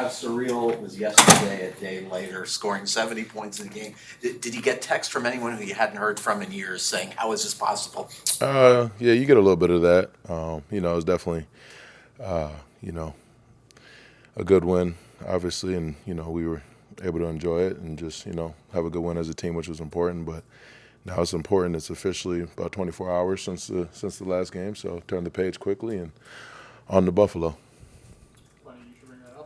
surreal was yesterday, a day later, scoring 70 points in a game. Did you get text from anyone who you hadn't heard from in years saying, how is this possible? Yeah, you get a little bit of that. It was definitely, you know, a good win, obviously, and we were able to enjoy it and just have a good win as a team, which was important. But now it's important. It's officially about 24 hours since the last game, so turn the page quickly and on to Buffalo.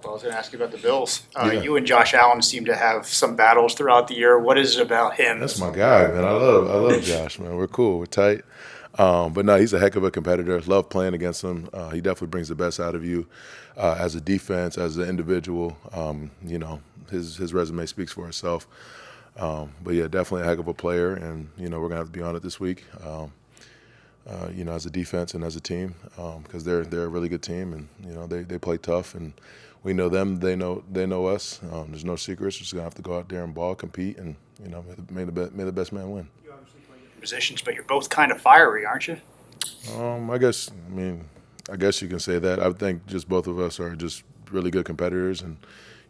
I was going to ask you about the Bills. Yeah. You and Josh Allen seem to have some battles throughout the year. What is it about him? That's my guy, man. I love Josh, man. We're cool. We're tight. But no, he's a heck of a competitor. Love playing against him. He definitely brings the best out of you as a defense, as an individual. His resume speaks for itself. But yeah, definitely a heck of a player, and we're gonna have to be on it this week. As a defense and as a team, because they're a really good team, and they play tough, and we know them. They know us. There's no secrets. We're just gonna have to go out there and ball, compete, and may the best man win. You obviously play different positions, but you're both kind of fiery, aren't you? I guess you can say that. I think just both of us are just really good competitors, and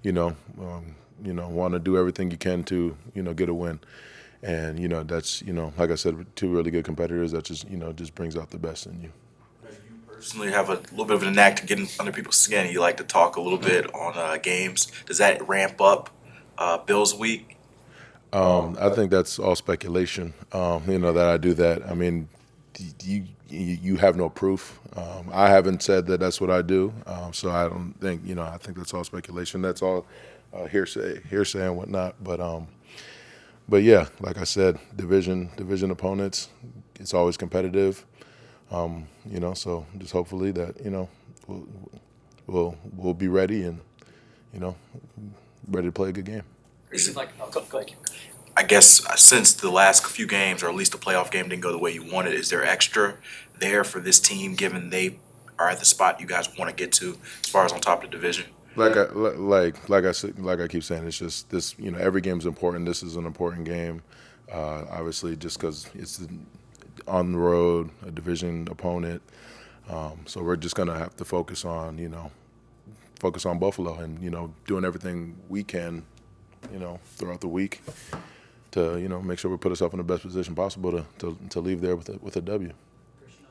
want to do everything you can to get a win. And that's like I said, two really good competitors. That just brings out the best in you. Personally have a little bit of a knack to getting under people's skin. You like to talk a little bit on games. Does that ramp up Bills week? I think that's all speculation. That I do that. I mean, you have no proof. I haven't said that that's what I do. So I don't think I think that's all speculation. That's all hearsay and whatnot. But yeah, like I said, division opponents. It's always competitive. So just hopefully that we'll be ready and ready to play a good game. Go ahead. I guess since the last few games, or at least the playoff game, didn't go the way you wanted, is there extra there for this team, given they are at the spot you guys want to get to as far as on top of the division? Like I keep saying, it's just this. Every game is important. This is an important game, obviously, just because it's on the road, a division opponent. So we're just gonna have to focus on Buffalo and doing everything we can, throughout the week to make sure we put ourselves in the best position possible to leave there with a W. Christian,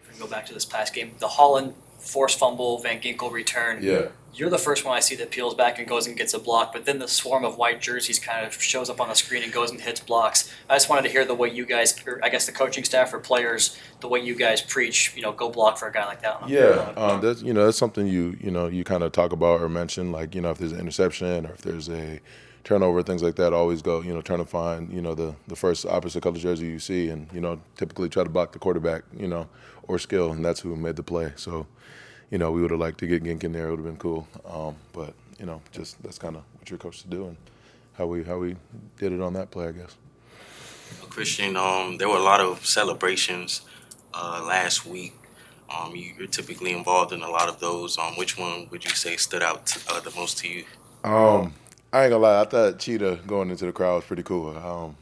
if we go back to this past game, the Holland forced fumble, Van Ginkel return. Yeah. You're the first one I see that peels back and goes and gets a block, but then the swarm of white jerseys kind of shows up on the screen and goes and hits blocks. I just wanted to hear the way you guys, or I guess the coaching staff or players, the way you guys preach, go block for a guy like that. Yeah, that's something you kind of talk about or mention, like if there's an interception or if there's a turnover, things like that. Always go, trying to find the first opposite color jersey you see, and typically try to block the quarterback, or skill, and that's who made the play. So. We would have liked to get Gink in there. It would have been cool. But just that's kind of what you're coached to do, and how we did it on that play, I guess. Christian, there were a lot of celebrations last week. You're typically involved in a lot of those. Which one would you say stood out the most to you? I ain't gonna lie. I thought Cheetah going into the crowd was pretty cool.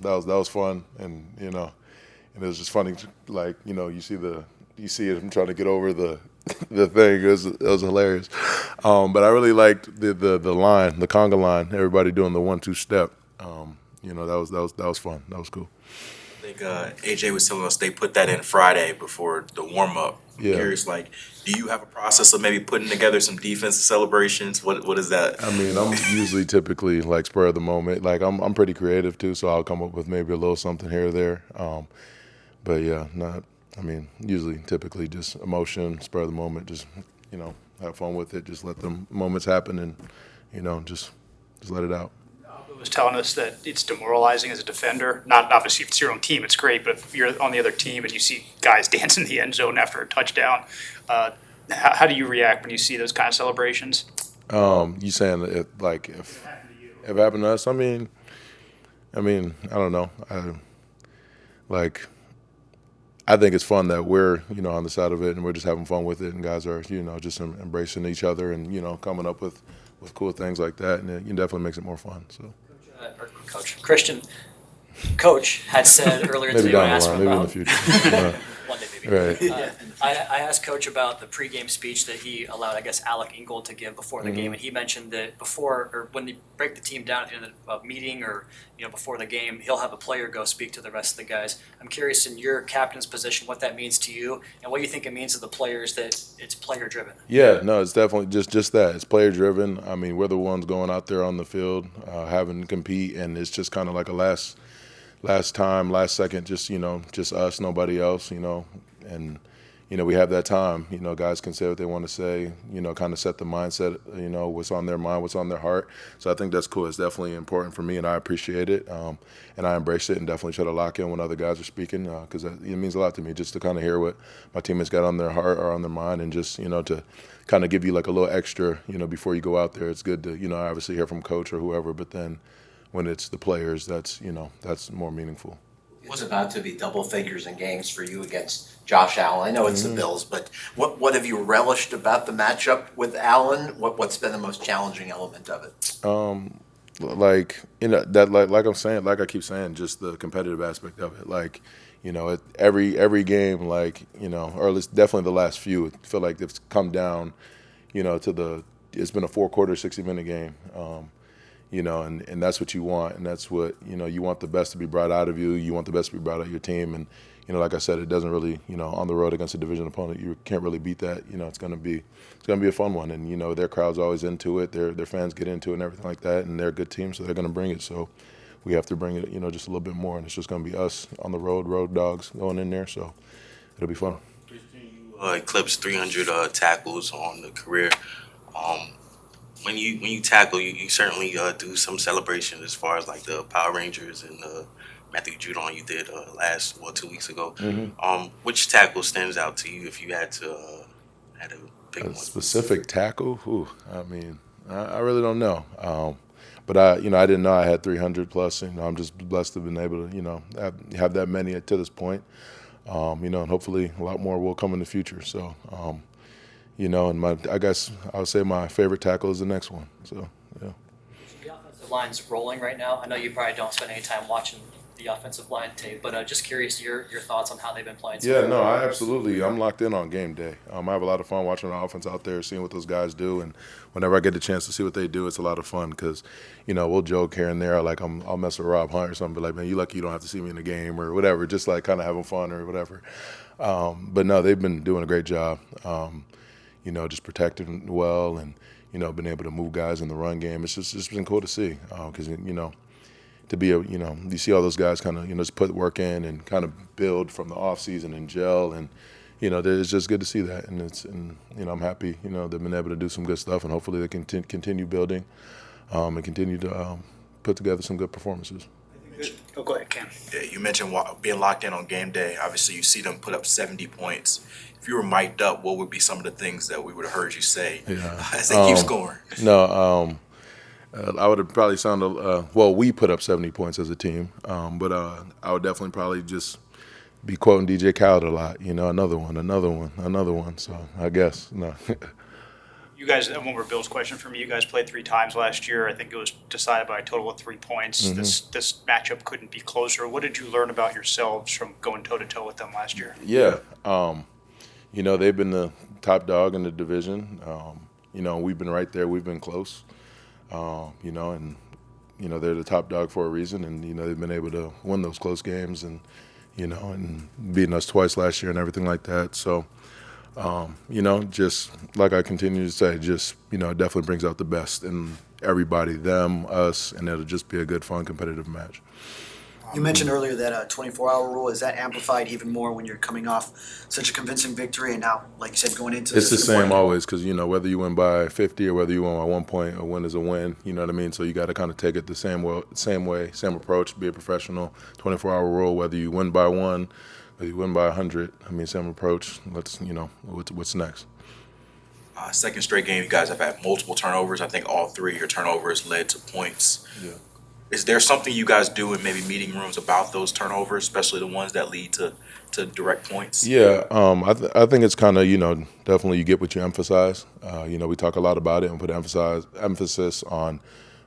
That was fun, and and it was just funny. Like you see him trying to get over the thing. It was hilarious. But I really liked the line, the conga line. Everybody doing the 1-2 step. That was fun. That was cool. I think AJ was telling us they put that in Friday before the warm up. Yeah. Curious, do you have a process of maybe putting together some defensive celebrations? What is that? I mean, I'm usually typically spur of the moment. I'm pretty creative too, so I'll come up with maybe a little something here or there. But yeah, usually typically just emotion, spur of the moment, just have fun with it, just let the moments happen, and just let it out. Was telling us that it's demoralizing as a defender. Not obviously if it's your own team, it's great, but if you're on the other team and you see guys dancing in the end zone after a touchdown, how do you react when you see those kind of celebrations? You saying if it happened to us? I don't know. I think it's fun that we're on the side of it and we're just having fun with it, and guys are just embracing each other and coming up with cool things like that, and it definitely makes it more fun. So. Coach Christian, Coach had said earlier maybe today down when I the asked line, him maybe in about the future. one day maybe. Right. I asked Coach about the pregame speech that he allowed, I guess, Alec Ingold to give before the game, and he mentioned that before, or when they break the team down at the end of a meeting or, before the game, he'll have a player go speak to the rest of the guys. I'm curious, in your captain's position, what that means to you, and what you think it means to the players that it's player-driven. Yeah, no, it's definitely just that. It's player driven. I mean, we're the ones going out there on the field, having to compete, and it's just kind of like a last second, just us, nobody else, and we have that time. Guys can say what they want to say, kind of set the mindset, what's on their mind, what's on their heart. So I think that's cool. It's definitely important for me, and I appreciate it, and I embrace it, and definitely try to lock in when other guys are speaking, because it means a lot to me just to kind of hear what my teammates got on their heart or on their mind, and just to kind of give you like a little extra, before you go out there. It's good to obviously hear from coach or whoever, but then when it's the players, that's more meaningful. It's about to be double figures in games for you against Josh Allen. I know it's the Bills, but what have you relished about the matchup with Allen? What's been the most challenging element of it? Like I'm saying, like I keep saying, just the competitive aspect of it. Like, every game, or at least definitely the last few, I feel like it's come down, it's been a 4-quarter, 60-minute game. And that's what you want, and that's what, you want the best to be brought out of you. You want the best to be brought out of your team, and, like I said, it doesn't really, on the road against a division opponent, you can't really beat that. It's gonna be a fun one, and their crowd's always into it. Their fans get into it and everything like that, and they're a good team, so they're gonna bring it. So we have to bring it, just a little bit more, and it's just gonna be us on the road dogs going in there. So it'll be fun. Eclipsed 300 tackles on the career. When you tackle, you certainly do some celebration as far as like the Power Rangers and Matthew Judon you did 2 weeks ago. Which tackle stands out to you if you had to pick A one? specific tackle? Ooh, I mean, I really don't know. But I didn't know I had 300 plus. I'm just blessed to have been able to, have that many to this point. And hopefully a lot more will come in the future. So. And I guess I would say my favorite tackle is the next one. So, yeah. The offensive line's rolling right now. I know you probably don't spend any time watching the offensive line tape, but just curious your thoughts on how they've been playing. Yeah, no, I'm locked in on game day. I have a lot of fun watching the offense out there, seeing what those guys do, and whenever I get the chance to see what they do, it's a lot of fun because, we'll joke here and there, like I'll mess with Rob Hunt or something, but like, man, you lucky you don't have to see me in the game or whatever, just like kind of having fun or whatever. But no, they've been doing a great job. Just protecting well and, been able to move guys in the run game. It's been cool to see because, to be you see all those guys kind of, just put work in and kind of build from the off season and gel. And, it's just good to see that. And I'm happy, they've been able to do some good stuff and hopefully they can continue building and continue to put together some good performances. Oh, go ahead, Cam. Yeah, you mentioned being locked in on game day. Obviously, you see them put up 70 points. If you were mic'd up, what would be some of the things that we would have heard you say as they keep scoring? No, I would have probably sounded, we put up 70 points as a team, but I would definitely probably just be quoting DJ Khaled a lot, another one. So I guess, no. You guys, one more Bills question for me. You guys played 3 times last year. I think it was decided by a total of 3 points. This matchup couldn't be closer. What did you learn about yourselves from going toe-to-toe with them last year? Yeah, they've been the top dog in the division. We've been right there. We've been close. And they're the top dog for a reason. And they've been able to win those close games and and beating us twice last year and everything like that. So. Just like I continue to say, just, it definitely brings out the best in everybody, them, us, and it'll just be a good, fun, competitive match. You mentioned earlier that 24-hour rule, is that amplified even more when you're coming off such a convincing victory and now, like you said, going into It's this the same always because, whether you win by 50 or whether you win by 1 point, a win is a win, you know what I mean? So you got to kind of take it the same way, same approach, be a professional, 24-hour rule, whether you win by 1, you win by 100. Same approach. Let's, what's next? Second straight game, you guys have had multiple turnovers. I think all 3 of your turnovers led to points. Yeah. Is there something you guys do in maybe meeting rooms about those turnovers, especially the ones that lead to direct points? Yeah, I think it's kind of, definitely you get what you emphasize. We talk a lot about it and put emphasis on,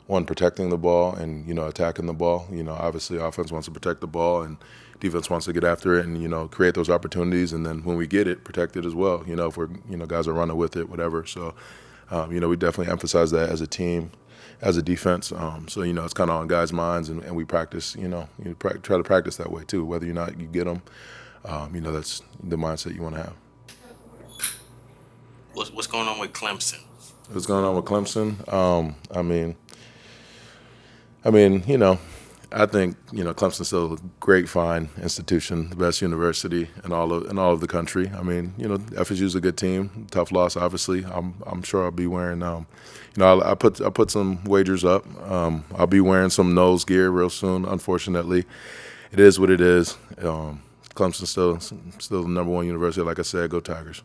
one, protecting the ball and, attacking the ball. Obviously offense wants to protect the ball and defense wants to get after it and, create those opportunities. And then when we get it, protect it as well, if we're, guys are running with it, whatever. So, we definitely emphasize that as a team, as a defense. So, it's kind of on guys' minds, and we practice, try to practice that way too, whether or not you get them. That's the mindset you want to have. What's going on with Clemson? What's going on with Clemson? I think Clemson's still a great, fine institution, the best university in all of the country. FSU's a good team. Tough loss, obviously. I'm sure I'll be wearing. I put some wagers up. I'll be wearing some nose gear real soon. Unfortunately, it is what it is. Clemson's still the number one university. Like I said, go Tigers.